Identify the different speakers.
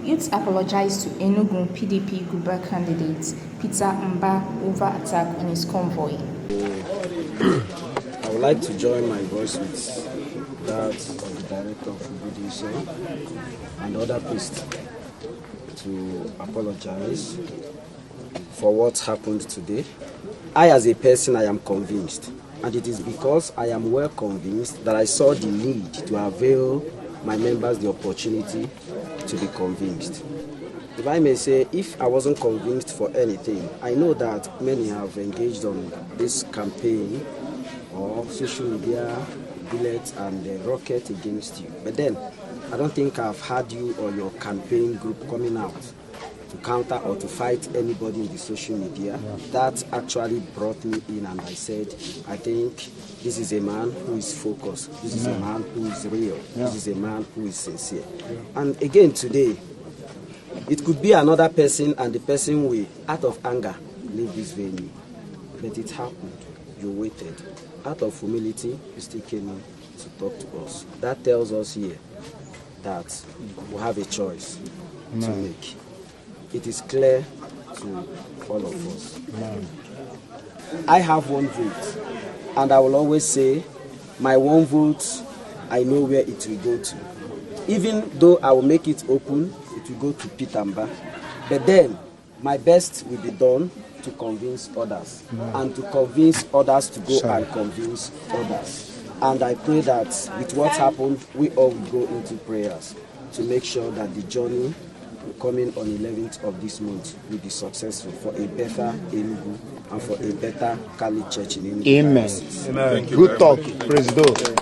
Speaker 1: Youth apologized to Enugu PDP guber candidate Peter Mbah over attack on his convoy.
Speaker 2: I would like to join my voice with that of the director of PDP and other priests to apologize for what happened today. I, as a person, I am convinced, and it is because I am well convinced that I saw the need to avail my members the opportunity to be convinced. If I may say, if I wasn't convinced for anything, I know that many have engaged on this campaign or social media bullets and rocket against you. But then, I don't think I've had you or your campaign group coming out to counter or to fight anybody in the social media. That actually brought me in, and I said, I think this is a man who is focused. This is a man who is real. This is a man who is sincere. And again today, it could be another person, and the person will, out of anger, leave this venue. But it happened. You waited. Out of humility, you still came in to talk to us. That tells us here that we have a choice to make. It is clear to all of us. I have one vote, and I will always say, my one vote, I know where it will go to. Even though I will make it open, it will go to Peter Mbah. But then, my best will be done to convince others, and to convince others to go and convince others. And I pray that with what happened, we all will go into prayers to make sure that the journey coming on 11th of this month will be successful for a better Enugu and for a better Catholic Church in Enugu.
Speaker 3: Amen. Amen. Good talk, President.